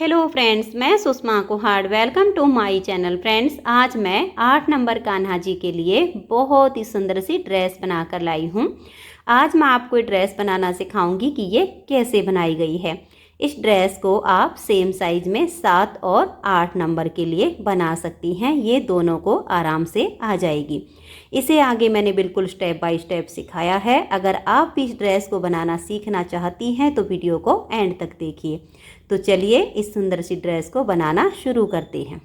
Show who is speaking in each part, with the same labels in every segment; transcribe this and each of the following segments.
Speaker 1: Hello friends, मैं Sushma Kuhad. Welcome to my channel. Friends, आज मैं 8 नंबर कान्हा जी के लिए बहुत ही सुंदर सी ड्रेस बनाकर लाई हूँ। आज मैं आपको ये ड्रेस बनाना सिखाऊंगी कि ये कैसे बनाई गई है। इस ड्रेस को आप सेम साइज में 7 और 8 नंबर के लिए बना सकती हैं। ये दोनों को आराम से आ जाएगी। इसे आगे मैंने बिल्कुल स्टेप बाय स्टेप सिखाया है। अगर आप भी इस ड्रेस को बनाना सीखना चाहती हैं तो वीडियो को एंड तक देखिए। तो चलिए इस सुंदर सी ड्रेस को बनाना शुरू करते हैं।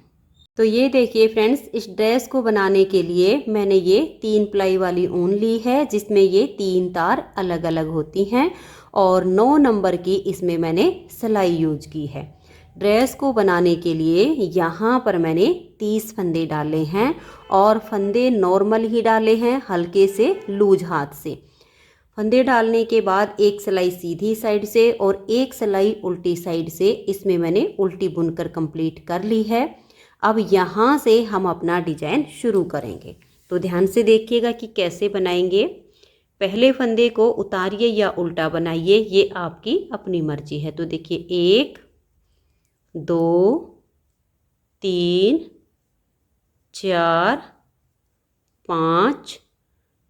Speaker 1: तो ये देखिए फ्रेंड्स, इस ड्रेस को बनाने के लिए मैंने ये 3 प्लाई वाली ऊन ली है, जिसमें ये 3 तार अलग अलग होती हैं और 9 नंबर की इसमें मैंने सिलाई यूज की है। ड्रेस को बनाने के लिए यहाँ पर मैंने 30 फंदे डाले हैं और फंदे नॉर्मल ही डाले हैं, हल्के से लूज हाथ से। फंदे डालने के बाद एक सिलाई सीधी साइड से और एक सिलाई उल्टी साइड से इसमें मैंने उल्टी बुनकर कंप्लीट कर ली है। अब यहाँ से हम अपना डिजाइन शुरू करेंगे, तो ध्यान से देखिएगा कि कैसे बनाएंगे। पहले फंदे को उतारिए या उल्टा बनाइए, ये आपकी अपनी मर्जी है। तो देखिए 1 2 3 4 5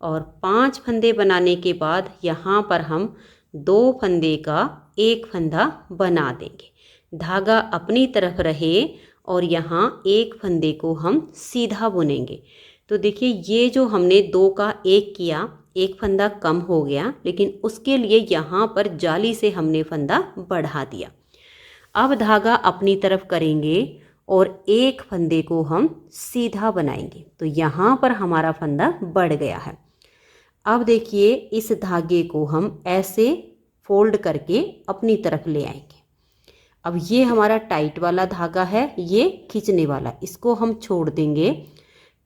Speaker 1: और 5 फंदे बनाने के बाद यहाँ पर हम 2 फंदे का एक फंदा बना देंगे। धागा अपनी तरफ रहे और यहाँ एक फंदे को हम सीधा बुनेंगे। तो देखिए ये जो हमने 2 का 1 किया, एक फंदा कम हो गया, लेकिन उसके लिए यहाँ पर जाली से हमने फंदा बढ़ा दिया। अब धागा अपनी तरफ करेंगे और एक फंदे को हम सीधा बनाएंगे। तो यहाँ पर हमारा फंदा बढ़ गया है। अब देखिए इस धागे को हम ऐसे फोल्ड करके अपनी तरफ ले आएंगे। अब ये हमारा टाइट वाला धागा है, ये खींचने वाला, इसको हम छोड़ देंगे।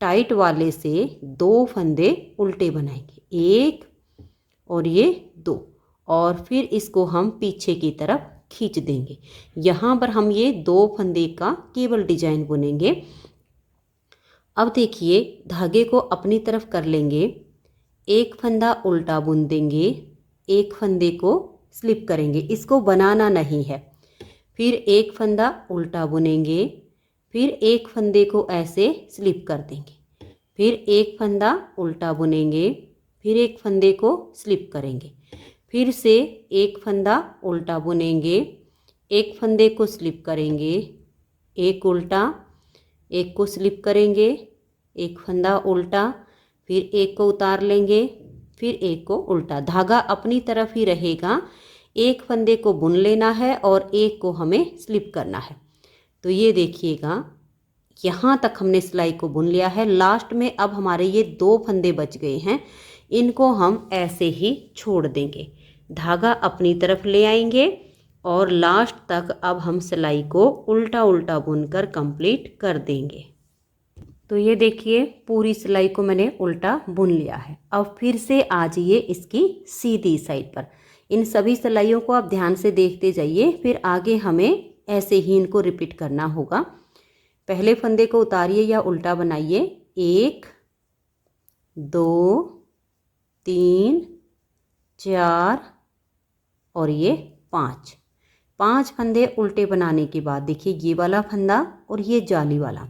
Speaker 1: टाइट वाले से 2 फंदे उल्टे बनाएंगे, 1 और ये 2, और फिर इसको हम पीछे की तरफ खींच देंगे। यहाँ पर हम ये 2 फंदे का केवल डिजाइन बुनेंगे। अब देखिए धागे को अपनी तरफ कर लेंगे, एक फंदा उल्टा बुन देंगे, एक फंदे को स्लिप करेंगे, इसको बनाना नहीं है। फिर एक फंदा उल्टा बुनेंगे, फिर एक फंदे को ऐसे स्लिप कर देंगे, फिर एक फंदा उल्टा बुनेंगे, फिर एक फंदे को स्लिप करेंगे, फिर से एक फंदा उल्टा बुनेंगे, एक फंदे को स्लिप करेंगे, एक उल्टा, एक को स्लिप करेंगे, एक फंदा उल्टा, फिर एक को उतार लेंगे, फिर एक को उल्टा। धागा अपनी तरफ ही रहेगा, एक फंदे को बुन लेना है और एक को हमें स्लिप करना है। तो ये देखिएगा यहाँ तक हमने सिलाई को बुन लिया है। लास्ट में अब हमारे ये 2 फंदे बच गए हैं, इनको हम ऐसे ही छोड़ देंगे। धागा अपनी तरफ ले आएंगे और लास्ट तक अब हम सिलाई को उल्टा उल्टा बुनकर कंप्लीट कर देंगे। तो ये देखिए पूरी सिलाई को मैंने उल्टा बुन लिया है। अब फिर से आ जाइए इसकी सीधी साइड पर। इन सभी सिलाइयों को आप ध्यान से देखते जाइए, फिर आगे हमें ऐसे ही इनको रिपीट करना होगा। पहले फंदे को उतारिए या उल्टा बनाइए, 1 2 3 4 और ये 5 फंदे उल्टे बनाने के बाद देखिए ये वाला फंदा और ये जाली वाला,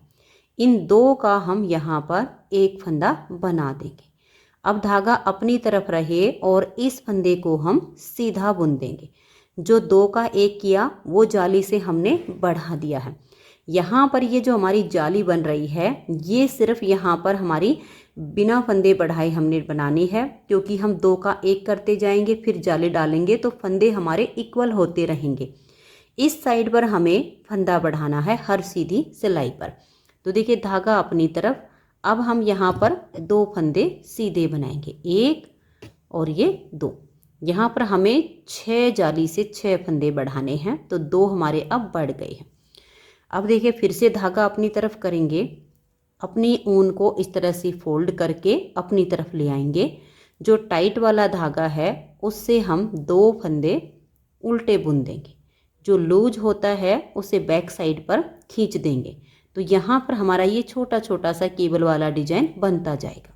Speaker 1: इन 2 का हम यहाँ पर एक फंदा बना देंगे। अब धागा अपनी तरफ रहे और इस फंदे को हम सीधा बुन देंगे। जो 2 का 1 किया वो जाली से हमने बढ़ा दिया है। यहाँ पर ये जो हमारी जाली बन रही है, ये सिर्फ यहाँ पर हमारी बिना फंदे बढ़ाए हमने बनानी है, क्योंकि हम 2 का 1 करते जाएंगे, फिर जाली डालेंगे तो फंदे हमारे इक्वल होते रहेंगे। इस साइड पर हमें फंदा बढ़ाना है हर सीधी सिलाई पर। तो देखिए धागा अपनी तरफ। अब हम यहाँ पर 2 फंदे सीधे बनाएंगे, 1 और ये 2। यहाँ पर हमें 6 जाली से 6 फंदे बढ़ाने हैं, तो 2 हमारे अब बढ़ गए हैं। अब देखिए फिर से धागा अपनी तरफ करेंगे, अपनी ऊन को इस तरह से फोल्ड करके अपनी तरफ ले आएंगे। जो टाइट वाला धागा है उससे हम 2 फंदे उल्टे बुन देंगे, जो लूज होता है उसे बैक साइड पर खींच देंगे। तो यहाँ पर हमारा ये छोटा छोटा सा केबल वाला डिजाइन बनता जाएगा।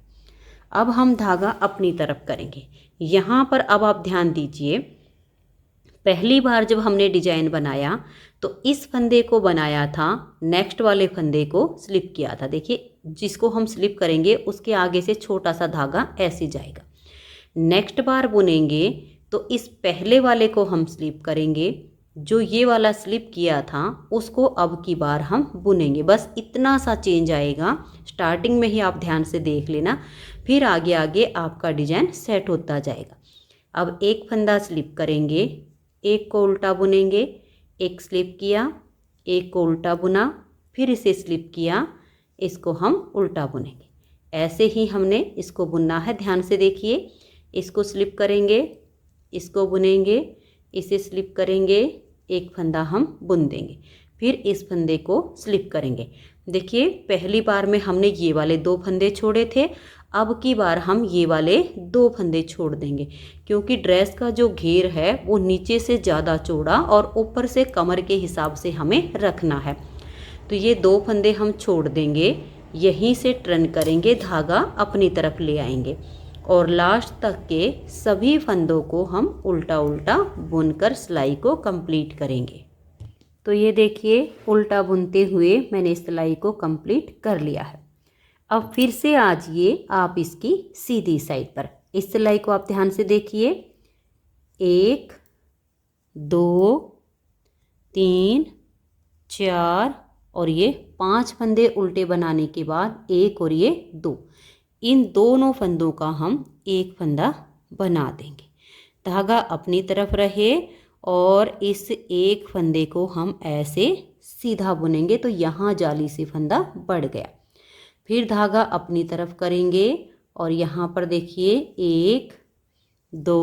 Speaker 1: अब हम धागा अपनी तरफ करेंगे। यहाँ पर अब आप ध्यान दीजिए, पहली बार जब हमने डिजाइन बनाया तो इस फंदे को बनाया था, नेक्स्ट वाले फंदे को स्लिप किया था। देखिए जिसको हम स्लिप करेंगे उसके आगे से छोटा सा धागा ऐसे जाएगा। नेक्स्ट बार बुनेंगे तो इस पहले वाले को हम स्लिप करेंगे, जो ये वाला स्लिप किया था उसको अब की बार हम बुनेंगे। बस इतना सा चेंज आएगा, स्टार्टिंग में ही आप ध्यान से देख लेना, फिर आगे आगे आपका डिजाइन सेट होता जाएगा। अब एक फंदा स्लिप करेंगे, एक को उल्टा बुनेंगे, एक स्लिप किया, एक को उल्टा बुना, फिर इसे स्लिप किया, इसको हम उल्टा बुनेंगे। ऐसे ही हमने इसको बुनना है, ध्यान से देखिए। इसको स्लिप करेंगे, इसको बुनेंगे, इसे स्लिप करेंगे, एक फंदा हम बुन देंगे, फिर इस फंदे को स्लिप करेंगे। देखिए पहली बार में हमने ये वाले 2 फंदे छोड़े थे, अब की बार हम ये वाले 2 फंदे छोड़ देंगे, क्योंकि ड्रेस का जो घेर है वो नीचे से ज़्यादा चौड़ा और ऊपर से कमर के हिसाब से हमें रखना है। तो ये 2 फंदे हम छोड़ देंगे, यहीं से टर्न करेंगे, धागा अपनी तरफ ले आएंगे और लास्ट तक के सभी फंदों को हम उल्टा उल्टा बुनकर सिलाई को कंप्लीट करेंगे। तो ये देखिए उल्टा बुनते हुए मैंने सिलाई को कंप्लीट कर लिया है। अब फिर से आ जाइए आप इसकी सीधी साइड पर। इस सिलाई को आप ध्यान से देखिए, 1 2 3 4 और ये 5 फंदे उल्टे बनाने के बाद 1 और ये 2, इन दोनों फंदों का हम एक फंदा बना देंगे। धागा अपनी तरफ रहे और इस एक फंदे को हम ऐसे सीधा बुनेंगे, तो यहाँ जाली से फंदा बढ़ गया। फिर धागा अपनी तरफ करेंगे और यहाँ पर देखिए 1 2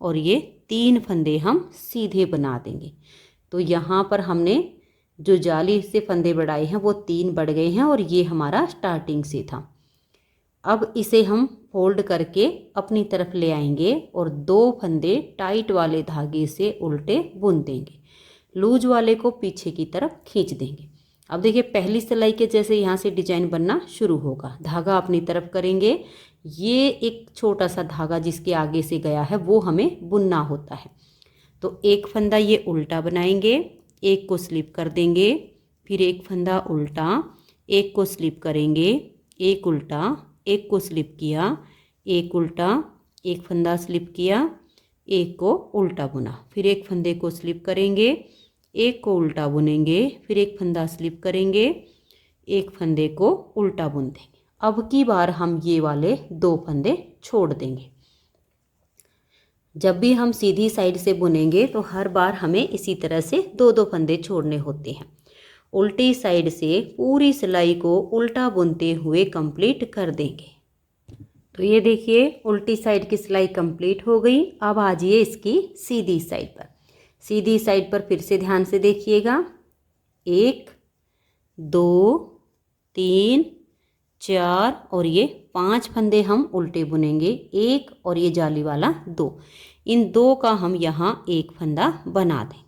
Speaker 1: और ये 3 फंदे हम सीधे बना देंगे। तो यहाँ पर हमने जो जाली से फंदे बढ़ाए हैं वो 3 बढ़ गए हैं और ये हमारा स्टार्टिंग से था। अब इसे हम फोल्ड करके अपनी तरफ ले आएंगे और 2 फंदे टाइट वाले धागे से उल्टे बुन देंगे, लूज वाले को पीछे की तरफ खींच देंगे। अब देखिए पहली सिलाई के जैसे यहाँ से डिजाइन बनना शुरू होगा। धागा अपनी तरफ करेंगे, ये एक छोटा सा धागा जिसके आगे से गया है वो हमें बुनना होता है। तो एक फंदा ये उल्टा बनाएंगे, एक को स्लिप कर देंगे, फिर एक फंदा उल्टा, एक को स्लिप करेंगे, एक उल्टा, एक को स्लिप किया, एक उल्टा, एक फंदा स्लिप किया, एक को उल्टा बुना, फिर एक फंदे को स्लिप करेंगे, एक को उल्टा बुनेंगे, फिर एक फंदा स्लिप करेंगे, एक फंदे को उल्टा बुन देंगे। अब की बार हम ये वाले 2 फंदे छोड़ देंगे। जब भी हम सीधी साइड से बुनेंगे तो हर बार हमें इसी तरह से 2-2 फंदे छोड़ने होते हैं। उल्टी साइड से पूरी सिलाई को उल्टा बुनते हुए कंप्लीट कर देंगे। तो ये देखिए उल्टी साइड की सिलाई कंप्लीट हो गई। अब आ जाइए इसकी सीधी साइड पर। सीधी साइड पर फिर से ध्यान से देखिएगा, 1 2 3 4 और ये 5 फंदे हम उल्टे बुनेंगे, 1 और ये जाली वाला 2, इन 2 का हम यहाँ एक फंदा बना देंगे।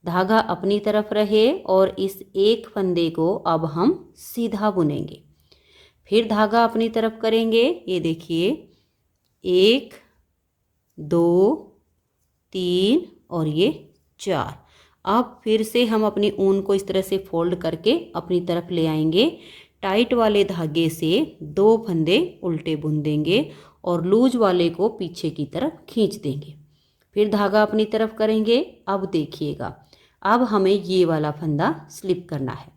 Speaker 1: धागा अपनी तरफ रहे और इस एक फंदे को अब हम सीधा बुनेंगे। फिर धागा अपनी तरफ करेंगे, ये देखिए 1 2 3 और ये 4। अब फिर से हम अपनी ऊन को इस तरह से फोल्ड करके अपनी तरफ ले आएंगे, टाइट वाले धागे से 2 फंदे उल्टे बुन देंगे और लूज वाले को पीछे की तरफ खींच देंगे। फिर धागा अपनी तरफ करेंगे। अब देखिएगा, अब हमें ये वाला फंदा स्लिप करना है,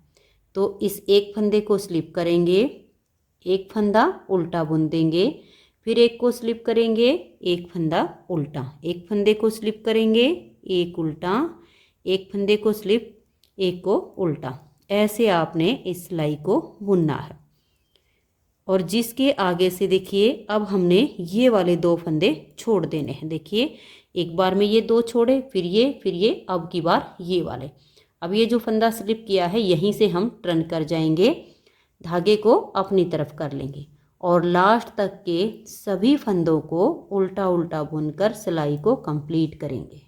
Speaker 1: तो इस एक फंदे को स्लिप करेंगे, एक फंदा उल्टा बुन देंगे, फिर एक को स्लिप करेंगे, एक फंदा उल्टा, एक फंदे को स्लिप करेंगे, एक उल्टा, एक फंदे को स्लिप, एक को उल्टा। ऐसे आपने इस सिलाई को बुनना है। और जिसके आगे से देखिए अब हमने ये वाले 2 फंदे छोड़ देने हैं। देखिए एक बार में ये 2 छोड़े, फिर ये, अब की बार ये वाले। अब ये जो फंदा स्लिप किया है यहीं से हम टर्न कर जाएंगे, धागे को अपनी तरफ कर लेंगे और लास्ट तक के सभी फंदों को उल्टा उल्टा बुनकर सिलाई को कंप्लीट करेंगे।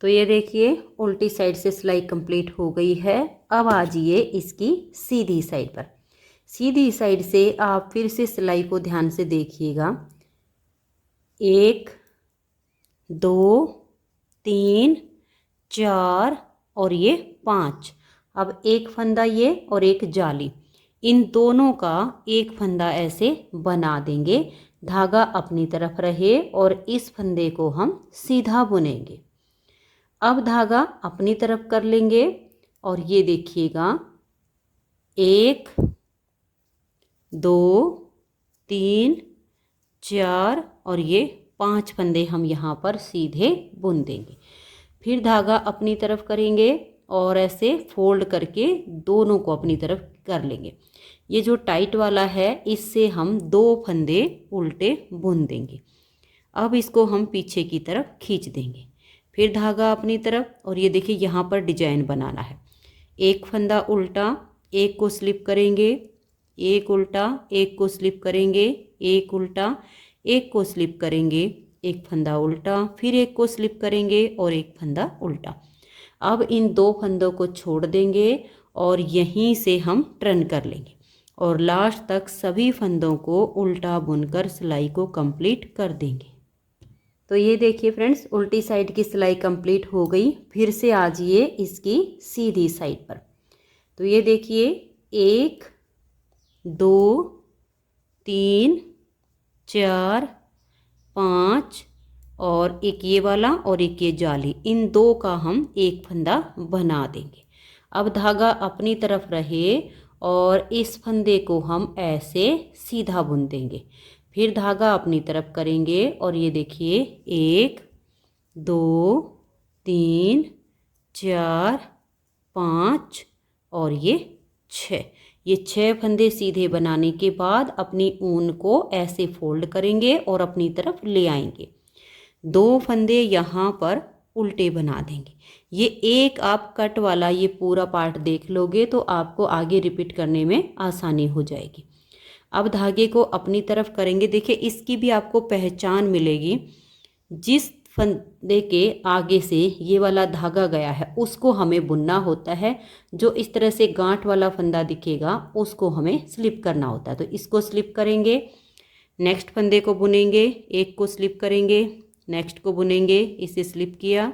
Speaker 1: तो ये देखिए उल्टी साइड से सिलाई कंप्लीट हो गई है। अब आ जाइए इसकी सीधी साइड पर। सीधी साइड से आप फिर से सिलाई को ध्यान से देखिएगा, 1 2 3 4 और ये 5। अब एक फंदा ये और एक जाली, इन दोनों का एक फंदा ऐसे बना देंगे, धागा अपनी तरफ रहे और इस फंदे को हम सीधा बुनेंगे। अब धागा अपनी तरफ कर लेंगे और ये देखिएगा 1 2 3 4 और ये 5 फंदे हम यहाँ पर सीधे बुन देंगे। फिर धागा अपनी तरफ करेंगे और ऐसे फोल्ड करके दोनों को अपनी तरफ कर लेंगे। ये जो टाइट वाला है इससे हम 2 फंदे उल्टे बुन देंगे। अब इसको हम पीछे की तरफ खींच देंगे। फिर धागा अपनी तरफ और ये देखिए यहाँ पर डिजाइन बनाना है। एक फंदा उल्टा, एक को स्लिप करेंगे, एक उल्टा, एक को स्लिप करेंगे, एक उल्टा, एक को स्लिप करेंगे, एक फंदा उल्टा, फिर एक को स्लिप करेंगे और एक फंदा उल्टा। अब इन 2 फंदों को छोड़ देंगे और यहीं से हम टर्न कर लेंगे और लास्ट तक सभी फंदों को उल्टा बुनकर सिलाई को कंप्लीट कर देंगे। तो ये देखिए फ्रेंड्स, उल्टी साइड की सिलाई कंप्लीट हो गई। फिर से आ जाइए इसकी सीधी साइड पर। तो ये देखिए 1 2 3 4 5 और एक ये वाला और एक ये जाली, इन 2 का हम एक फंदा बना देंगे। अब धागा अपनी तरफ रहे और इस फंदे को हम ऐसे सीधा बुन देंगे। फिर धागा अपनी तरफ करेंगे और ये देखिए 1 2 3 4 5 और ये 6। ये 6 फंदे सीधे बनाने के बाद अपनी ऊन को ऐसे फोल्ड करेंगे और अपनी तरफ ले आएंगे। 2 फंदे यहाँ पर उल्टे बना देंगे। ये एक आप कट वाला ये पूरा पार्ट देख लोगे तो आपको आगे रिपीट करने में आसानी हो जाएगी। अब धागे को अपनी तरफ करेंगे। देखिए इसकी भी आपको पहचान मिलेगी। जिस फंदे के आगे से ये वाला धागा गया है उसको हमें बुनना होता है। जो इस तरह से गांठ वाला फंदा दिखेगा उसको हमें स्लिप करना होता है। तो इसको स्लिप करेंगे, नेक्स्ट फंदे को बुनेंगे, एक को स्लिप करेंगे, नेक्स्ट को बुनेंगे, इसे स्लिप किया,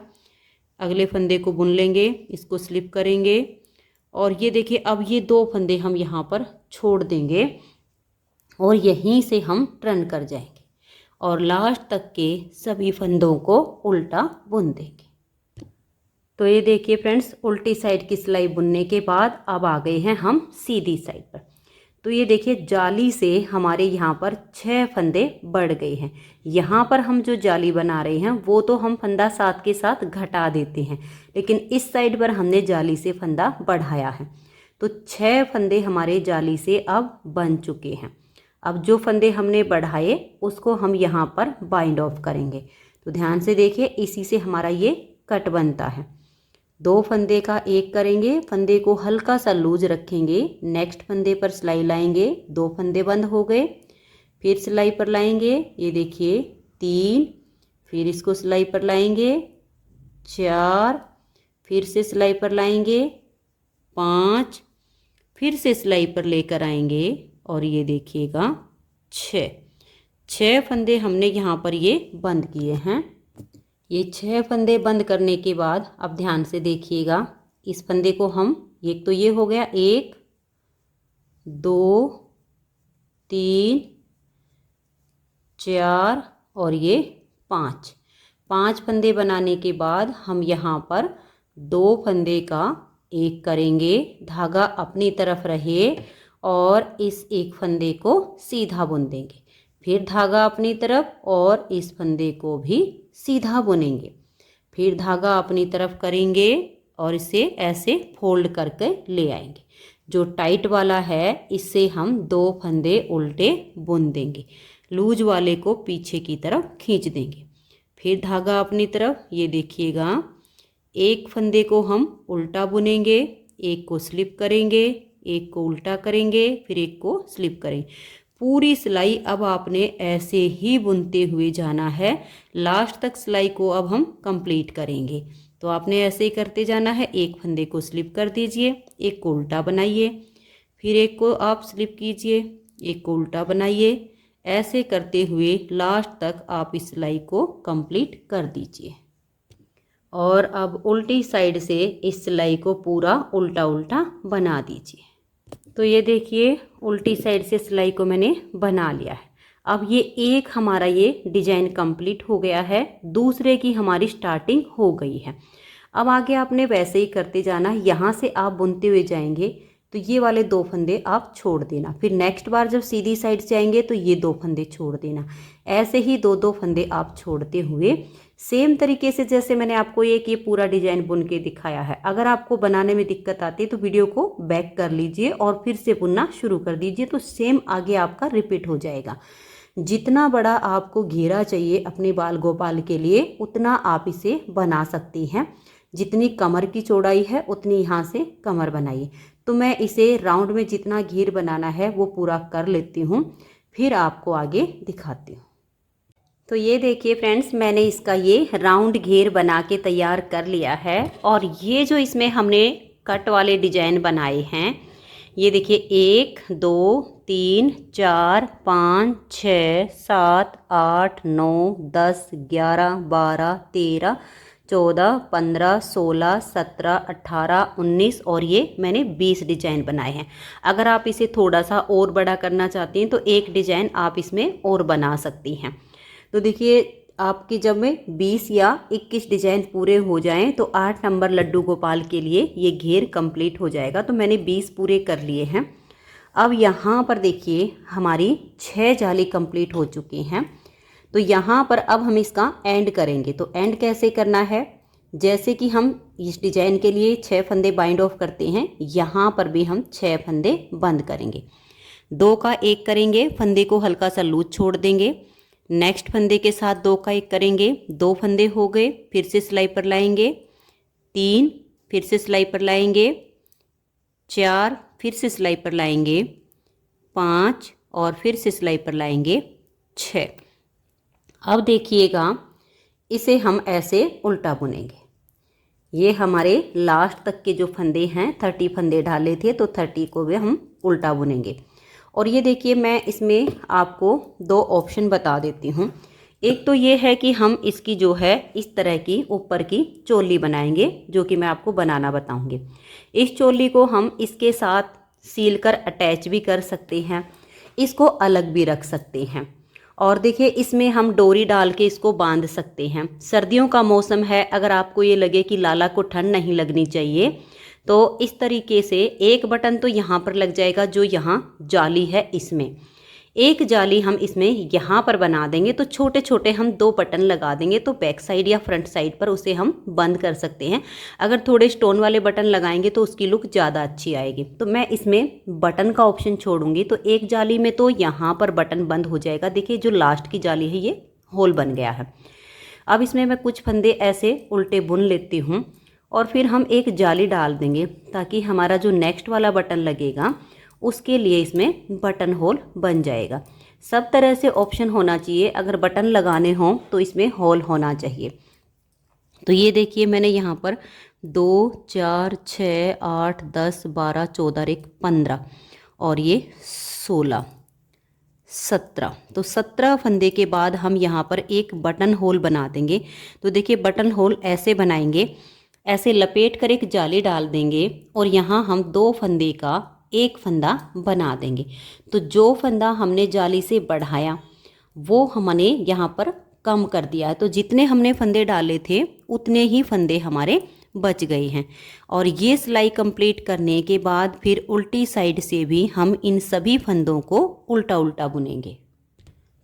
Speaker 1: अगले फंदे को बुन लेंगे, इसको स्लिप करेंगे और ये देखिए अब ये 2 फंदे हम यहाँ पर छोड़ देंगे और यहीं से हम टर्न कर जाएंगे और लास्ट तक के सभी फंदों को उल्टा बुन देंगे। तो ये देखिए फ्रेंड्स, उल्टी साइड की सिलाई बुनने के बाद अब आ गए हैं हम सीधी साइड पर। तो ये देखिए जाली से हमारे यहाँ पर 6 फंदे बढ़ गए हैं। यहाँ पर हम जो जाली बना रहे हैं वो तो हम फंदा साथ के साथ घटा देते हैं, लेकिन इस साइड पर हमने जाली से फंदा बढ़ाया है। तो 6 फंदे हमारे जाली से अब बन चुके हैं। अब जो फंदे हमने बढ़ाए उसको हम यहाँ पर बाइंड ऑफ करेंगे। तो ध्यान से देखिए, इसी से हमारा ये कट बनता है। 2 फंदे का एक करेंगे, फंदे को हल्का सा लूज रखेंगे, नेक्स्ट फंदे पर सिलाई लाएंगे, 2 फंदे बंद हो गए, फिर सिलाई पर लाएंगे, ये देखिए 3, फिर इसको सिलाई पर लाएंगे 4, फिर से सिलाई पर लाएंगे 5, फिर से सिलाई पर लेकर आएंगे और ये देखिएगा 6 फंदे हमने यहाँ पर ये बंद किए हैं। ये 6 फंदे बंद करने के बाद अब ध्यान से देखिएगा, इस फंदे को हम, एक तो ये हो गया 1 2 3 4 और ये 5 फंदे बनाने के बाद हम यहाँ पर 2 फंदे का एक करेंगे, धागा अपनी तरफ रहे और इस एक फंदे को सीधा बुन देंगे। फिर धागा अपनी तरफ और इस फंदे को भी सीधा बुनेंगे। फिर धागा अपनी तरफ करेंगे और इसे ऐसे फोल्ड करके ले आएंगे। जो टाइट वाला है इससे हम 2 फंदे उल्टे बुन देंगे, लूज वाले को पीछे की तरफ खींच देंगे। फिर धागा अपनी तरफ, ये देखिएगा एक फंदे को हम उल्टा बुनेंगे, एक को स्लिप करेंगे, एक को उल्टा करेंगे, फिर एक को स्लिप करेंगे। पूरी सिलाई अब आपने ऐसे ही बुनते हुए जाना है, लास्ट तक सिलाई को अब हम कंप्लीट करेंगे। तो आपने ऐसे ही करते जाना है। एक फंदे को स्लिप कर दीजिए, एक को उल्टा बनाइए, फिर एक को आप स्लिप कीजिए, एक को उल्टा बनाइए। ऐसे करते हुए लास्ट तक आप इस सिलाई को कंप्लीट कर दीजिए। और अब उल्टी साइड से इस सिलाई को पूरा उल्टा उल्टा बना दीजिए। तो ये देखिए उल्टी साइड से सिलाई को मैंने बना लिया है। अब ये एक हमारा ये डिजाइन कंप्लीट हो गया है, दूसरे की हमारी स्टार्टिंग हो गई है। अब आगे आपने वैसे ही करते जाना, यहाँ से आप बुनते हुए जाएंगे तो ये वाले 2 फंदे आप छोड़ देना, फिर नेक्स्ट बार जब सीधी साइड से आएंगे तो ये 2 फंदे छोड़ देना। ऐसे ही 2-2 फंदे आप छोड़ते हुए सेम तरीके से जैसे मैंने आपको ये पूरा डिजाइन बुन के दिखाया है। अगर आपको बनाने में दिक्कत आती है तो वीडियो को बैक कर लीजिए और फिर से बुनना शुरू कर दीजिए, तो सेम आगे आपका रिपीट हो जाएगा। जितना बड़ा आपको घेरा चाहिए अपने बाल गोपाल के लिए उतना आप इसे बना सकती हैं। जितनी कमर की चौड़ाई है उतनी यहाँ से कमर बनाइए। तो मैं इसे राउंड में जितना घेर बनाना है वो पूरा कर लेती हूँ, फिर आपको आगे दिखाती हूँ। तो ये देखिए फ्रेंड्स, मैंने इसका ये राउंड घेर बना के तैयार कर लिया है। और ये जो इसमें हमने कट वाले डिजाइन बनाए हैं, ये देखिए 1 2 3 4 5 6 7 8 9 10 11 12 13 14 15 16 17 18 19 और ये मैंने 20 डिजाइन बनाए हैं। अगर आप इसे थोड़ा सा और बड़ा करना चाहती हैं तो एक डिजाइन आप इसमें और बना सकती हैं। तो देखिए आपकी जब में 20 या 21 डिजाइन पूरे हो जाएं तो 8 नंबर लड्डू गोपाल के लिए ये घेर कंप्लीट हो जाएगा। तो मैंने 20 पूरे कर लिए हैं। अब यहाँ पर देखिए हमारी 6 जाली कंप्लीट हो चुकी हैं। तो यहाँ पर अब हम इसका एंड करेंगे। तो एंड कैसे करना है, जैसे कि हम इस डिजाइन के लिए 6 फंदे बाइंड ऑफ करते हैं, यहाँ पर भी हम 6 फंदे बंद करेंगे। 2 का 1 करेंगे, फंदे को हल्का सा लूज छोड़ देंगे, नेक्स्ट फंदे के साथ 2 का 1 करेंगे, 2 फंदे हो गए, फिर से सिलाई पर लाएंगे, 3 फिर से सिलाई पर लाएंगे, 4 फिर से सिलाई पर लाएंगे, 5 और फिर से सिलाई पर लाएंगे 6। अब देखिएगा इसे हम ऐसे उल्टा बुनेंगे। ये हमारे लास्ट तक के जो फंदे हैं 30 फंदे डाले थे, तो 30 को भी हम उल्टा बुनेंगे। और ये देखिए मैं इसमें आपको 2 ऑप्शन बता देती हूँ। एक तो ये है कि हम इसकी जो है इस तरह की ऊपर की चोली बनाएंगे, जो कि मैं आपको बनाना बताऊंगी। इस चोली को हम इसके साथ सील कर अटैच भी कर सकते हैं, इसको अलग भी रख सकते हैं। और देखिए इसमें हम डोरी डाल के इसको बांध सकते हैं। सर्दियों का मौसम है, अगर आपको ये लगे कि लाला को ठंड नहीं लगनी चाहिए तो इस तरीके से एक बटन तो यहाँ पर लग जाएगा, जो यहाँ जाली है इसमें एक जाली हम इसमें यहाँ पर बना देंगे। तो छोटे छोटे हम 2 बटन लगा देंगे, तो बैक साइड या फ्रंट साइड पर उसे हम बंद कर सकते हैं। अगर थोड़े स्टोन वाले बटन लगाएंगे तो उसकी लुक ज़्यादा अच्छी आएगी। तो मैं इसमें बटन का ऑप्शन छोड़ूंगी। तो एक जाली में तो यहाँ पर बटन बंद हो जाएगा। देखिए जो लास्ट की जाली है ये होल बन गया है। अब इसमें मैं कुछ फंदे ऐसे उल्टे बुन लेती हूँ और फिर हम एक जाली डाल देंगे, ताकि हमारा जो नेक्स्ट वाला बटन लगेगा उसके लिए इसमें बटन होल बन जाएगा। सब तरह से ऑप्शन होना चाहिए, अगर बटन लगाने हों तो इसमें होल होना चाहिए। तो ये देखिए मैंने यहाँ पर 2 4 6 8 10 12 14 1 15 और ये 16 17, तो 17 फंदे के बाद हम यहाँ पर एक बटन होल बना देंगे। तो देखिए बटन होल ऐसे बनाएंगे, ऐसे लपेट कर एक जाली डाल देंगे और यहाँ हम 2 फंदे का एक फंदा बना देंगे। तो जो फंदा हमने जाली से बढ़ाया वो हमने यहाँ पर कम कर दिया है। तो जितने हमने फंदे डाले थे उतने ही फंदे हमारे बच गए हैं। और ये सिलाई कंप्लीट करने के बाद फिर उल्टी साइड से भी हम इन सभी फंदों को उल्टा उल्टा बुनेंगे।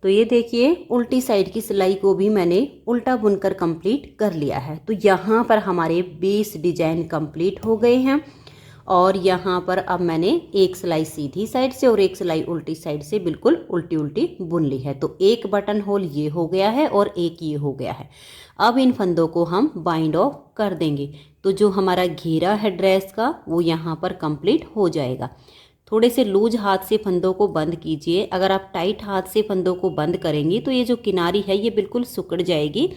Speaker 1: तो ये देखिए उल्टी साइड की सिलाई को भी मैंने उल्टा बुनकर कंप्लीट कर लिया है। तो यहाँ पर हमारे 20 डिजाइन कंप्लीट हो गए हैं। और यहाँ पर अब मैंने एक सिलाई सीधी साइड से और एक सिलाई उल्टी साइड से बिल्कुल उल्टी उल्टी बुन ली है। तो एक बटन होल ये हो गया है और एक ये हो गया है। अब इन फंदों को हम बाइंड ऑफ कर देंगे। तो जो हमारा घेरा है ड्रेस का वो यहाँ पर कंप्लीट हो जाएगा। थोड़े से लूज हाथ से फंदों को बंद कीजिए। अगर आप टाइट हाथ से फंदों को बंद करेंगी तो ये जो किनारी है ये बिल्कुल सिकुड़ जाएगी।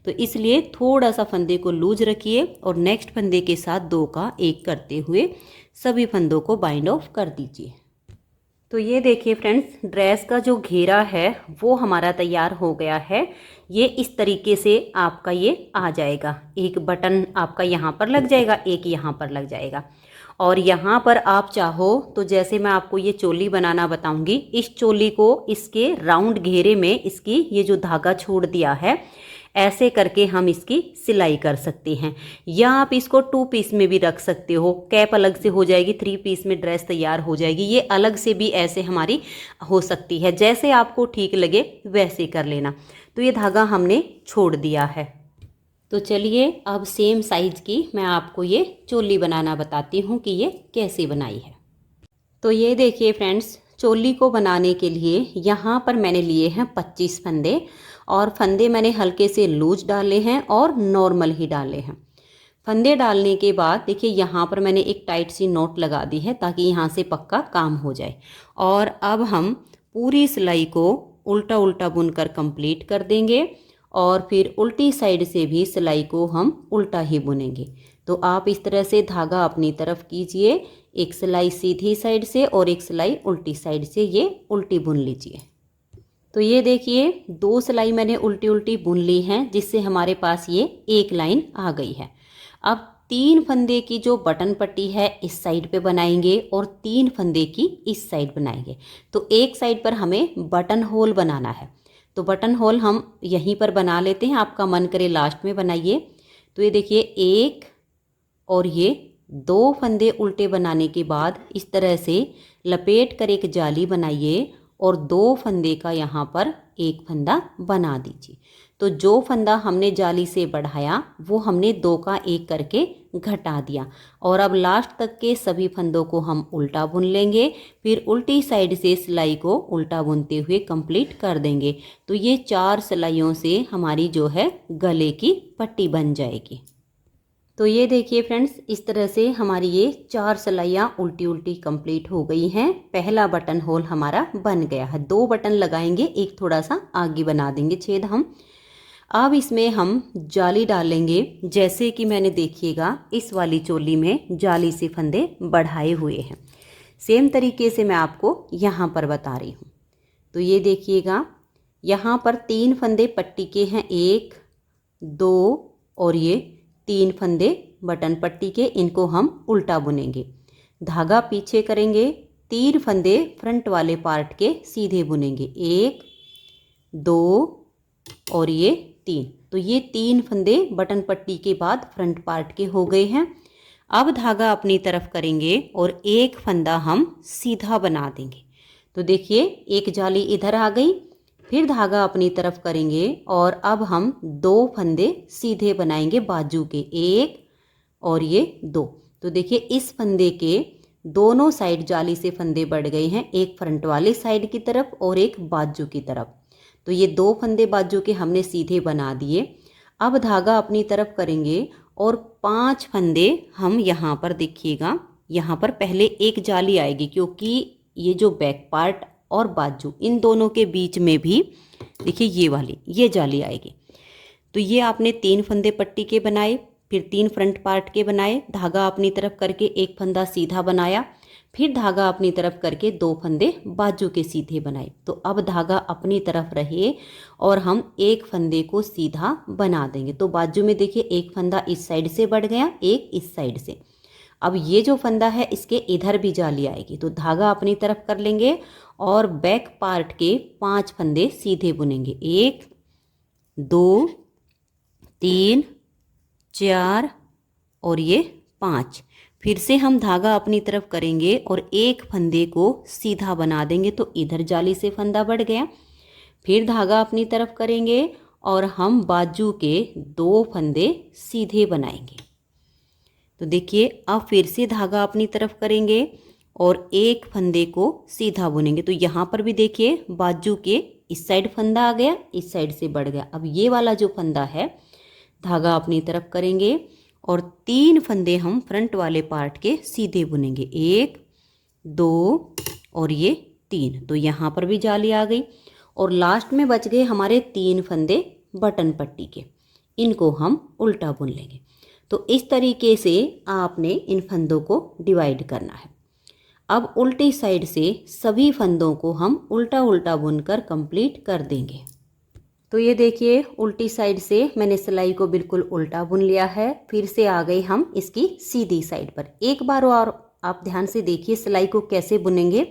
Speaker 1: तो इसलिए थोड़ा सा फंदे को लूज रखिए और नेक्स्ट फंदे के साथ 2 का 1 करते हुए सभी फंदों को बाइंड ऑफ कर दीजिए। तो ये देखिए फ्रेंड्स, ड्रेस का जो घेरा है वो हमारा तैयार हो गया है। ये इस तरीके से आपका ये आ जाएगा। एक बटन आपका यहाँ पर लग जाएगा, एक यहाँ पर लग जाएगा। और यहाँ पर आप चाहो तो जैसे मैं आपको ये चोली बनाना बताऊंगी, इस चोली को इसके राउंड घेरे में इसकी ये जो धागा छोड़ दिया है, ऐसे करके हम इसकी सिलाई कर सकते हैं। या आप इसको 2 पीस में भी रख सकते हो, कैप अलग से हो जाएगी, 3 पीस में ड्रेस तैयार हो जाएगी। ये अलग से भी ऐसे हमारी हो सकती है, जैसे आपको ठीक लगे वैसे कर लेना। तो ये धागा हमने छोड़ दिया है। तो चलिए अब सेम साइज़ की मैं आपको ये चोली बनाना बताती हूँ कि ये कैसे बनाई है। तो ये देखिए फ्रेंड्स, चोली को बनाने के लिए यहाँ पर मैंने लिए हैं 25 फंदे, और फंदे मैंने हल्के से लूज डाले हैं और नॉर्मल ही डाले हैं। फंदे डालने के बाद देखिए यहाँ पर मैंने एक टाइट सी नोट लगा दी है ताकि यहाँ से पक्का काम हो जाए। और अब हम पूरी सिलाई को उल्टा उल्टा बुनकर कंप्लीट कर देंगे, और फिर उल्टी साइड से भी सिलाई को हम उल्टा ही बुनेंगे। तो आप इस तरह से धागा अपनी तरफ कीजिए, एक सिलाई सीधी साइड से और एक सिलाई उल्टी साइड से, ये उल्टी बुन लीजिए। तो ये देखिए 2 सिलाई मैंने उल्टी उल्टी बुन ली हैं, जिससे हमारे पास ये एक लाइन आ गई है। अब 3 फंदे की जो बटन पट्टी है इस साइड पे बनाएंगे और 3 फंदे की इस साइड बनाएंगे। तो एक साइड पर हमें बटन होल बनाना है, तो बटन होल हम यहीं पर बना लेते हैं, आपका मन करे लास्ट में बनाइए। तो ये देखिए 1 और ये 2 फंदे उल्टे बनाने के बाद इस तरह से लपेट कर एक जाली बनाइए और 2 फंदे का यहाँ पर एक फंदा बना दीजिए। तो जो फंदा हमने जाली से बढ़ाया वो हमने 2 का 1 करके घटा दिया, और अब लास्ट तक के सभी फंदों को हम उल्टा बुन लेंगे, फिर उल्टी साइड से सिलाई को उल्टा बुनते हुए कंप्लीट कर देंगे। तो ये 4 सिलाइयों से हमारी जो है गले की पट्टी बन जाएगी। तो ये देखिए फ्रेंड्स, इस तरह से हमारी ये 4 सिलाइयाँ उल्टी उल्टी कंप्लीट हो गई हैं। पहला बटन होल हमारा बन गया है। 2 बटन लगाएंगे, एक थोड़ा सा आगे बना देंगे छेद हम। अब इसमें हम जाली डालेंगे, जैसे कि मैंने देखिएगा इस वाली चोली में जाली से फंदे बढ़ाए हुए हैं, सेम तरीके से मैं आपको यहाँ पर बता रही हूँ। तो ये देखिएगा यहाँ पर 3 फंदे पट्टी के हैं, 1 2 और ये 3 फंदे बटन पट्टी के, इनको हम उल्टा बुनेंगे। धागा पीछे करेंगे, 3 फंदे फ्रंट वाले पार्ट के सीधे बुनेंगे, 1 2 और ये 3। तो ये 3 फंदे बटन पट्टी के बाद फ्रंट पार्ट के हो गए हैं। अब धागा अपनी तरफ करेंगे और एक फंदा हम सीधा बना देंगे। तो देखिए एक जाली इधर आ गई, फिर धागा अपनी तरफ करेंगे और अब हम 2 फंदे सीधे बनाएंगे बाजू के, 1 और ये 2। तो देखिए इस फंदे के दोनों साइड जाली से फंदे बढ़ गए हैं, एक फ्रंट वाले साइड की तरफ और एक बाजू की तरफ। तो ये 2 फंदे बाजू के हमने सीधे बना दिए। अब धागा अपनी तरफ करेंगे और 5 फंदे हम यहाँ पर देखिएगा, यहाँ पर पहले एक जाली आएगी, क्योंकि ये जो बैक पार्ट और बाजू इन दोनों के बीच में भी देखिए ये वाली ये जाली आएगी। तो ये आपने 3 फंदे पट्टी के बनाए, फिर 3 फ्रंट पार्ट के बनाए, धागा अपनी तरफ करके एक फंदा सीधा बनाया, फिर धागा अपनी तरफ करके 2 फंदे बाजू के सीधे बनाए। तो अब धागा अपनी तरफ रहे और हम एक फंदे को सीधा बना देंगे। तो बाजू में देखिए एक फंदा इस साइड से बढ़ गया, एक इस साइड से। अब ये जो फंदा है इसके इधर भी जाली आएगी, तो धागा अपनी तरफ कर लेंगे और बैक पार्ट के 5 फंदे सीधे बुनेंगे, 1 2 3 4 और ये 5। फिर से हम धागा अपनी तरफ करेंगे और एक फंदे को सीधा बना देंगे, तो इधर जाली से फंदा बढ़ गया। फिर धागा अपनी तरफ करेंगे और हम बाजू के 2 फंदे सीधे बनाएंगे। तो देखिए अब फिर से धागा अपनी तरफ करेंगे और एक फंदे को सीधा बुनेंगे। तो यहाँ पर भी देखिए बाजू के इस साइड फंदा आ गया, इस साइड से बढ़ गया। अब ये वाला जो फंदा है धागा अपनी तरफ करेंगे और 3 फंदे हम फ्रंट वाले पार्ट के सीधे बुनेंगे, 1 2 और ये 3। तो यहाँ पर भी जाली आ गई और लास्ट में बच गए हमारे 3 फंदे बटन पट्टी के, इनको हम उल्टा बुन लेंगे। तो इस तरीके से आपने इन फंदों को डिवाइड करना है। अब उल्टी साइड से सभी फंदों को हम उल्टा उल्टा बुनकर कंप्लीट कर देंगे। तो ये देखिए उल्टी साइड से मैंने सिलाई को बिल्कुल उल्टा बुन लिया है। फिर से आ गए हम इसकी सीधी साइड पर। एक बार और आप ध्यान से देखिए सिलाई को कैसे बुनेंगे।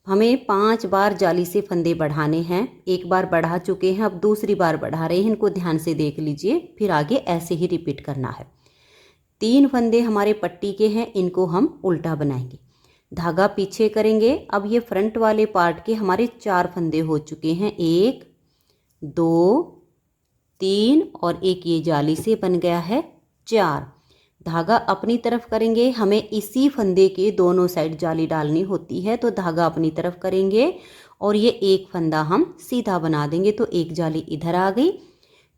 Speaker 1: हमें 5 बार जाली से फंदे बढ़ाने हैं। एक बार बढ़ा चुके हैं, अब दूसरी बार बढ़ा रहे हैं। इनको ध्यान से देख लीजिए, फिर आगे ऐसे ही रिपीट करना है। 3 फंदे हमारे पट्टी के हैं, इनको हम उल्टा बनाएंगे। धागा पीछे करेंगे। अब ये फ्रंट वाले पार्ट के हमारे 4 फंदे हो चुके हैं। 1 2 3 और एक ये जाली से बन गया है 4। धागा अपनी तरफ करेंगे। हमें इसी फंदे के दोनों साइड जाली डालनी होती है, तो धागा अपनी तरफ करेंगे और ये एक फंदा हम सीधा बना देंगे। तो एक जाली इधर आ गई।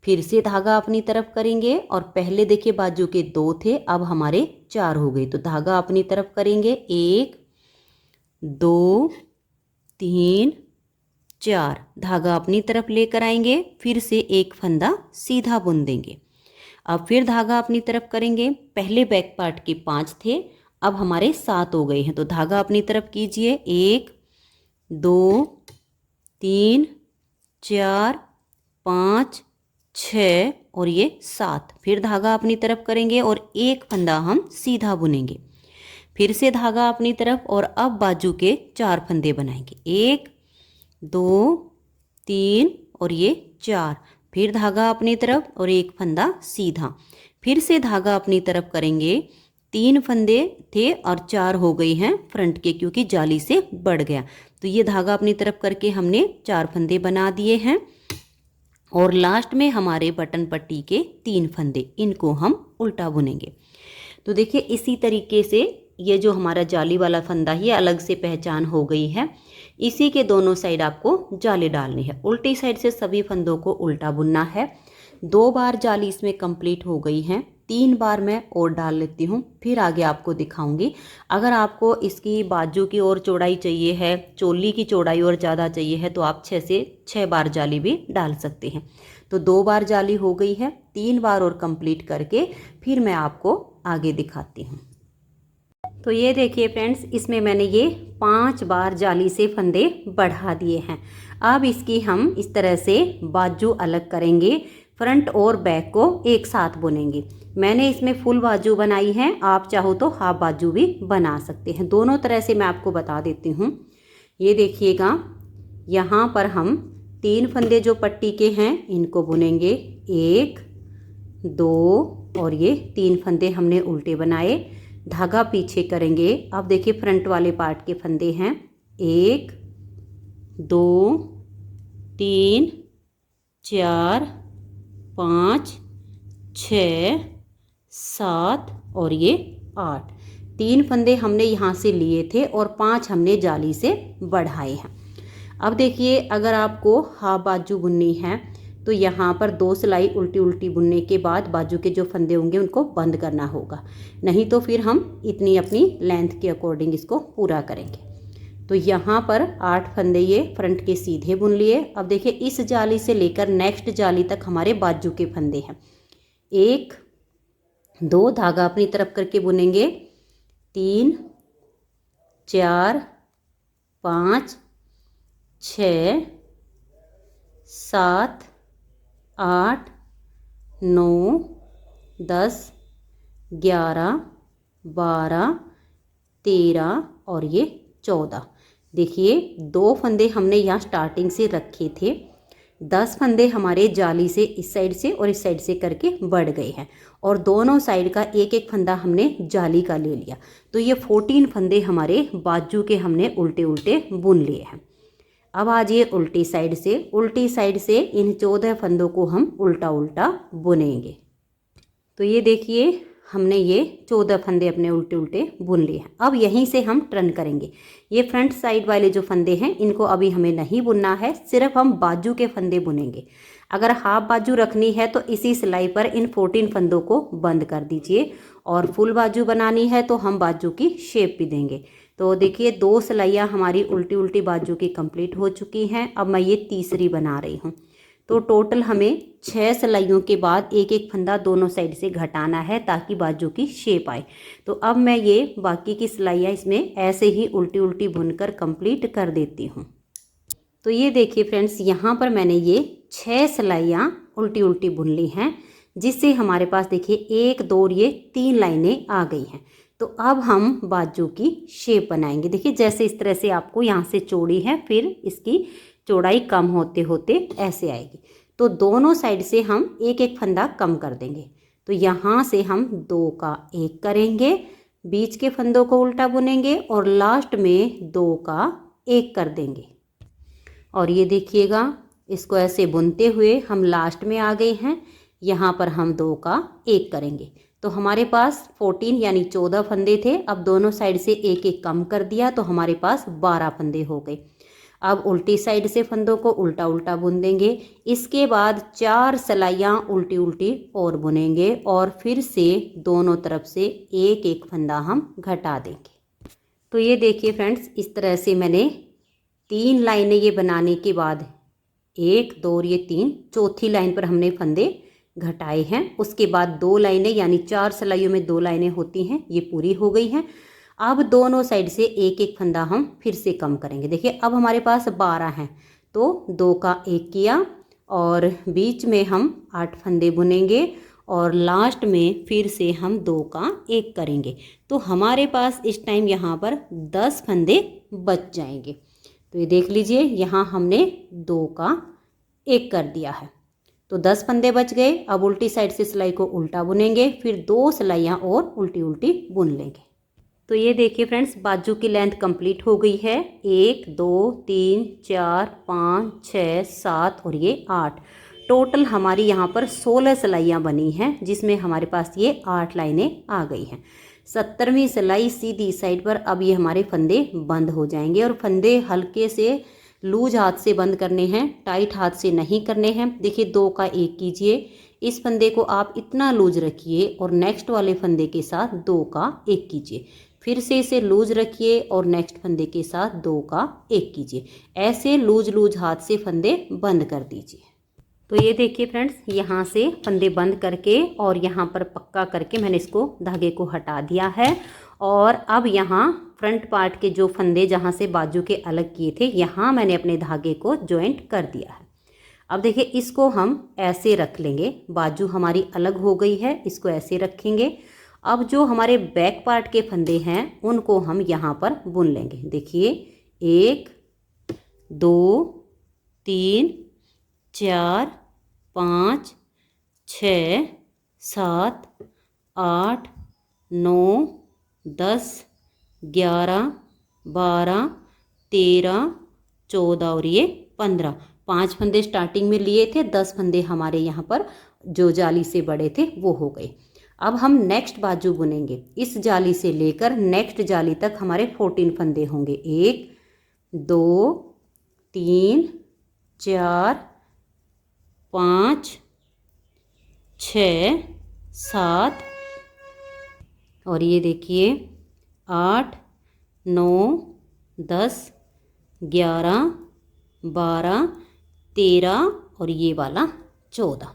Speaker 1: फिर से धागा अपनी तरफ करेंगे और पहले देखिए बाजू के 2 थे, अब हमारे 4 हो गए। तो धागा अपनी तरफ करेंगे। 1 2 3 4। धागा अपनी तरफ लेकर आएंगे। फिर से एक फंदा सीधा बुन देंगे। अब फिर धागा अपनी तरफ करेंगे। पहले बैक पार्ट के 5 थे, अब हमारे 7 हो गए हैं। तो धागा अपनी तरफ कीजिए। 1 2 3 4 5 6 और ये 7। फिर धागा अपनी तरफ करेंगे और एक फंदा हम सीधा बुनेंगे। फिर से धागा अपनी तरफ और अब बाजू के 4 फंदे बनाएंगे। 1 2 3 और ये 4। फिर धागा अपनी तरफ और एक फंदा सीधा। फिर से धागा अपनी तरफ करेंगे। 3 फंदे थे और 4 हो गए हैं फ्रंट के, क्योंकि जाली से बढ़ गया। तो ये धागा अपनी तरफ करके हमने 4 फंदे बना दिए हैं। और लास्ट में हमारे बटन पट्टी के 3 फंदे, इनको हम उल्टा बुनेंगे। तो देखिए इसी तरीके से ये जो हमारा जाली वाला फंदा है, ये अलग से पहचान हो गई है। इसी के दोनों साइड आपको जाली डालनी है। उल्टी साइड से सभी फंदों को उल्टा बुनना है। 2 बार जाली इसमें कंप्लीट हो गई है। 3 बार मैं और डाल लेती हूँ, फिर आगे आपको दिखाऊंगी। अगर आपको इसकी बाजू की और चौड़ाई चाहिए है, चोली की चौड़ाई और ज़्यादा चाहिए है, तो आप 6 से 6 बार जाली भी डाल सकते हैं। तो 2 बार जाली हो गई है, 3 बार और कंप्लीट करके फिर मैं आपको आगे दिखाती हूँ। तो ये देखिए फ्रेंड्स, इसमें मैंने ये 5 बार जाली से फंदे बढ़ा दिए हैं। अब इसकी हम इस तरह से बाजू अलग करेंगे। फ्रंट और बैक को एक साथ बुनेंगे। मैंने इसमें फुल बाजू बनाई है, आप चाहो तो हाफ बाजू भी बना सकते हैं। दोनों तरह से मैं आपको बता देती हूँ। ये देखिएगा, यहाँ पर हम 3 फंदे जो पट्टी के हैं इनको बुनेंगे। 1 2 और ये 3 फंदे हमने उल्टे बनाए। धागा पीछे करेंगे। अब देखिए फ्रंट वाले पार्ट के फंदे हैं। 1 2 3 4 5 6 7 और ये 8। 3 फंदे हमने यहाँ से लिए थे और 5 हमने जाली से बढ़ाए हैं। अब देखिए, अगर आपको हाफ बाजू बुननी है तो यहाँ पर 2 सिलाई उल्टी उल्टी बुनने के बाद बाजू के जो फंदे होंगे उनको बंद करना होगा, नहीं तो फिर हम इतनी अपनी लेंथ के अकॉर्डिंग इसको पूरा करेंगे। तो यहाँ पर 8 फंदे ये फ्रंट के सीधे बुन लिए। अब देखिए इस जाली से लेकर नेक्स्ट जाली तक हमारे बाजू के फंदे हैं। 1 2 धागा अपनी तरफ करके बुनेंगे। 3 4 5 6 7 8 9 10 11 12 13 और ये 14। देखिए 2 फंदे हमने यहाँ स्टार्टिंग से रखे थे। 10 फंदे हमारे जाली से इस साइड से और इस साइड से करके बढ़ गए हैं और दोनों साइड का एक एक फंदा हमने जाली का ले लिया। तो ये 14 फंदे हमारे बाजू के हमने उल्टे उल्टे बुन लिए हैं। अब आ जाइए उल्टी साइड से। उल्टी साइड से इन 14 फंदों को हम उल्टा उल्टा बुनेंगे। तो ये देखिए हमने ये 14 फंदे अपने उल्टे उल्टे बुन लिए हैं। अब यहीं से हम टर्न करेंगे। ये फ्रंट साइड वाले जो फंदे हैं इनको अभी हमें नहीं बुनना है, सिर्फ हम बाजू के फंदे बुनेंगे। अगर हाफ बाजू रखनी है तो इसी सिलाई पर इन 14 फंदों को बंद कर दीजिए, और फुल बाजू बनानी है तो हम बाजू की शेप भी देंगे। तो देखिए 2 सिलाइयाँ हमारी उल्टी उल्टी बाजू की कंप्लीट हो चुकी हैं। अब मैं ये तीसरी बना रही हूँ। तो टोटल हमें 6 सिलाइयों के बाद एक एक फंदा दोनों साइड से घटाना है ताकि बाजू की शेप आए। तो अब मैं ये बाकी की सिलाइयाँ इसमें ऐसे ही उल्टी उल्टी बुनकर कंप्लीट कर देती हूँ। तो ये देखिए फ्रेंड्स, यहाँ पर मैंने ये 6 सिलाइयाँ उल्टी उल्टी बुन ली हैं, जिससे हमारे पास देखिए 1 2 और ये 3 लाइनें आ गई हैं। तो अब हम बाजू की शेप बनाएंगे। देखिए जैसे इस तरह से आपको यहाँ से चौड़ी है, फिर इसकी चौड़ाई कम होते होते ऐसे आएगी। तो दोनों साइड से हम एक एक फंदा कम कर देंगे। तो यहाँ से हम 2 का 1 करेंगे, बीच के फंदों को उल्टा बुनेंगे और लास्ट में 2 का 1 कर देंगे। और ये देखिएगा इसको ऐसे बुनते हुए हम लास्ट में आ गए हैं। यहाँ पर हम 2 का 1 करेंगे। तो हमारे पास 14 यानी 14 फंदे थे। अब दोनों साइड से एक एक कम कर दिया तो हमारे पास 12 फंदे हो गए। अब उल्टी साइड से फंदों को उल्टा उल्टा बुन देंगे। इसके बाद 4 सिलाइयाँ उल्टी उल्टी और बुनेंगे और फिर से दोनों तरफ से एक एक फंदा हम घटा देंगे। तो ये देखिए फ्रेंड्स, इस तरह से मैंने 3 लाइनें ये बनाने के बाद 1 2 और ये 3, चौथी लाइन पर हमने फंदे घटाए हैं। उसके बाद 2 लाइनें यानी 4 सिलाइयों में 2 लाइनें होती हैं, ये पूरी हो गई हैं। अब दोनों साइड से एक एक फंदा हम फिर से कम करेंगे। देखिए अब हमारे पास 12 हैं, तो 2 का 1 किया और बीच में हम 8 फंदे बुनेंगे और लास्ट में फिर से हम 2 का 1 करेंगे। तो हमारे पास इस टाइम यहाँ पर 10 फंदे बच जाएंगे। तो ये देख लीजिए यहाँ हमने 2 का 1 कर दिया है, तो 10 फंदे बच गए। अब उल्टी साइड से सिलाई को उल्टा बुनेंगे, फिर 2 सिलाइयाँ और उल्टी उल्टी बुन लेंगे। तो ये देखिए फ्रेंड्स, बाजू की लेंथ कंप्लीट हो गई है। 1 2 3 4 5 6 7 और ये 8, टोटल हमारी यहाँ पर 16 सिलाइयाँ बनी हैं, जिसमें हमारे पास ये 8 लाइनें आ गई हैं। 70वीं सिलाई सीधी साइड पर अब ये हमारे फंदे बंद हो जाएंगे और फंदे हल्के से लूज हाथ से बंद करने हैं, टाइट हाथ से नहीं करने हैं। देखिए 2 का 1 कीजिए, इस फंदे को आप इतना लूज रखिए और नेक्स्ट वाले फंदे के साथ 2 का 1 कीजिए, फिर से इसे लूज रखिए और नेक्स्ट फंदे के साथ 2 का 1 कीजिए। ऐसे लूज लूज हाथ से फंदे बंद कर दीजिए। तो ये देखिए फ्रेंड्स, यहाँ से फंदे बंद करके और यहाँ पर पक्का करके मैंने इसको धागे को हटा दिया है। और अब यहाँ फ्रंट पार्ट के जो फंदे जहाँ से बाजू के अलग किए थे, यहाँ मैंने अपने धागे को जॉइंट कर दिया है। अब देखिए इसको हम ऐसे रख लेंगे, बाजू हमारी अलग हो गई है, इसको ऐसे रखेंगे। अब जो हमारे बैक पार्ट के फंदे हैं उनको हम यहाँ पर बुन लेंगे। देखिए 1 2 3 4 5 6 7 8 9 10 11 12 13 14 और ये 15, 5 फंदे स्टार्टिंग में लिए थे, 10 फंदे हमारे यहाँ पर जो जाली से बड़े थे वो हो गए। अब हम नेक्स्ट बाजू बुनेंगे। इस जाली से लेकर नेक्स्ट जाली तक हमारे 14 फंदे होंगे। 1 2 3 4 5 6 7 और ये देखिए 8 9 10 11 12 13 और ये वाला 14।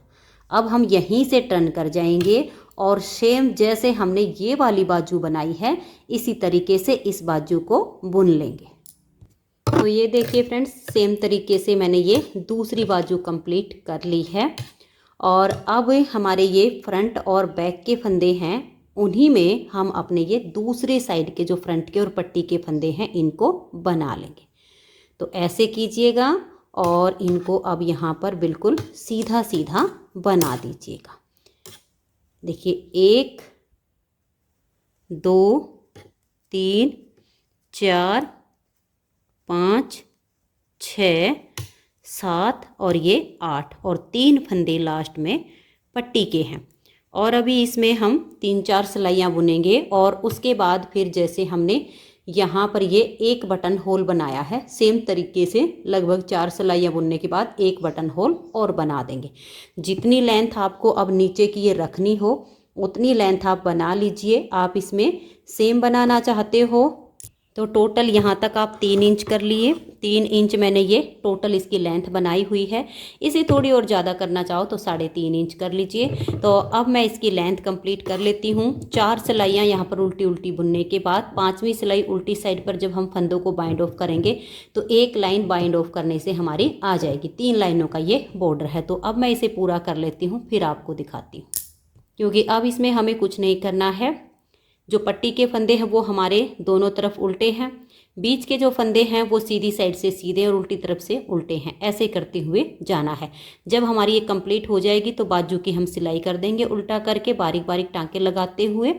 Speaker 1: अब हम यहीं से टर्न कर जाएंगे और सेम जैसे हमने ये वाली बाजू बनाई है इसी तरीके से इस बाजू को बुन लेंगे। तो ये देखिए फ्रेंड्स, सेम तरीके से मैंने ये दूसरी बाजू कंप्लीट कर ली है। और अब हमारे ये फ्रंट और बैक के फंदे हैं, उन्हीं में हम अपने ये दूसरे साइड के जो फ्रंट के और पट्टी के फंदे हैं इनको बना लेंगे। तो ऐसे कीजिएगा और इनको अब यहाँ पर बिल्कुल सीधा सीधा बना दीजिएगा। देखिए 1 2 3 4 5 6 7 और ये 8 और 3 फंदे लास्ट में पट्टी के हैं। और अभी इसमें हम 3-4 सिलाइयाँ बुनेंगे और उसके बाद फिर जैसे हमने यहाँ पर ये एक बटन होल बनाया है, सेम तरीके से लगभग 4 सिलाइयाँ बुनने के बाद एक बटन होल और बना देंगे। जितनी लेंथ आपको अब नीचे की ये रखनी हो उतनी लेंथ आप बना लीजिए। आप इसमें सेम बनाना चाहते हो तो टोटल यहाँ तक आप 3 इंच कर लिए। 3 इंच मैंने ये टोटल इसकी लेंथ बनाई हुई है। इसे थोड़ी और ज़्यादा करना चाहो तो 3.5 इंच कर लीजिए। तो अब मैं इसकी लेंथ कंप्लीट कर लेती हूँ। 4 सिलाइयाँ यहाँ पर उल्टी उल्टी बुनने के बाद 5वीं सिलाई उल्टी साइड पर जब हम फंदों को बाइंड ऑफ करेंगे तो एक लाइन बाइंड ऑफ करने से हमारी आ जाएगी। 3 लाइनों का ये बॉर्डर है। तो अब मैं इसे पूरा कर लेती हूँ, फिर आपको दिखाती हूँ, क्योंकि अब इसमें हमें कुछ नहीं करना है। जो पट्टी के फंदे हैं वो हमारे दोनों तरफ उल्टे हैं, बीच के जो फंदे हैं वो सीधी साइड से सीधे और उल्टी तरफ से उल्टे हैं। ऐसे करते हुए जाना है। जब हमारी ये कंप्लीट हो जाएगी तो बाजू की हम सिलाई कर देंगे उल्टा करके, बारीक बारीक टांके लगाते हुए,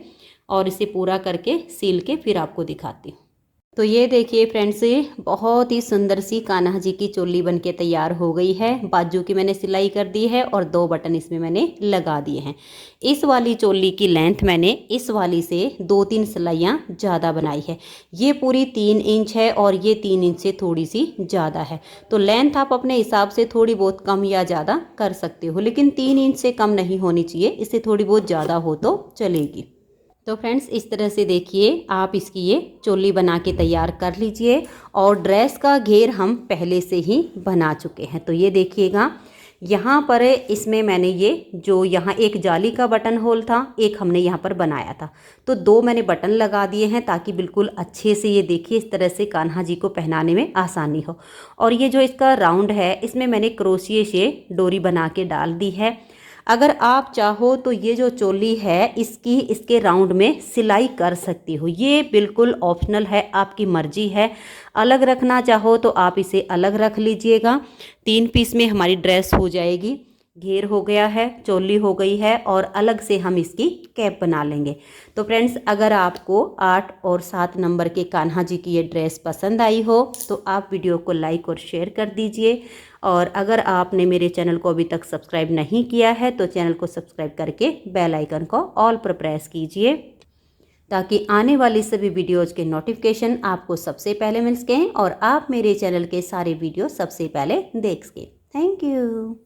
Speaker 1: और इसे पूरा करके सील के फिर आपको दिखाती हूँ। तो ये देखिए फ्रेंड्स, बहुत ही सुंदर सी कान्हा जी की चोली बनके तैयार हो गई है। बाजू की मैंने सिलाई कर दी है और 2 बटन इसमें मैंने लगा दिए हैं। इस वाली चोली की लेंथ मैंने इस वाली से 2-3 सिलाइयाँ ज़्यादा बनाई है। ये पूरी 3 इंच है और ये 3 इंच से थोड़ी सी ज़्यादा है। तो लेंथ आप अपने हिसाब से थोड़ी बहुत कम या ज़्यादा कर सकते हो, लेकिन 3 इंच से कम नहीं होनी चाहिए। इससे थोड़ी बहुत ज़्यादा हो तो चलेगी। तो फ्रेंड्स, इस तरह से देखिए आप इसकी ये चोली बना के तैयार कर लीजिए। और ड्रेस का घेर हम पहले से ही बना चुके हैं। तो ये देखिएगा, यहाँ पर इसमें मैंने ये जो यहाँ एक जाली का बटन होल था, एक हमने यहाँ पर बनाया था, तो 2 मैंने बटन लगा दिए हैं ताकि बिल्कुल अच्छे से ये देखिए इस तरह से कान्हा जी को पहनाने में आसानी हो। और ये जो इसका राउंड है, इसमें मैंने क्रोशिए से डोरी बना के डाल दी है। अगर आप चाहो तो ये जो चोली है इसके राउंड में सिलाई कर सकती हो। ये बिल्कुल ऑप्शनल है, आपकी मर्जी है। अलग रखना चाहो तो आप इसे अलग रख लीजिएगा। 3 पीस में हमारी ड्रेस हो जाएगी। घेर हो गया है, चोली हो गई है, और अलग से हम इसकी कैप बना लेंगे। तो फ्रेंड्स, अगर आपको 8 और 7 नंबर के कान्हा जी की ये ड्रेस पसंद आई हो तो आप वीडियो को लाइक और शेयर कर दीजिए। और अगर आपने मेरे चैनल को अभी तक सब्सक्राइब नहीं किया है तो चैनल को सब्सक्राइब करके बेल आइकन को ऑल पर प्रेस कीजिए, ताकि आने वाली सभी वीडियोज़ के नोटिफिकेशन आपको सबसे पहले मिल सकें और आप मेरे चैनल के सारे वीडियो सबसे पहले देख सकें। Thank you.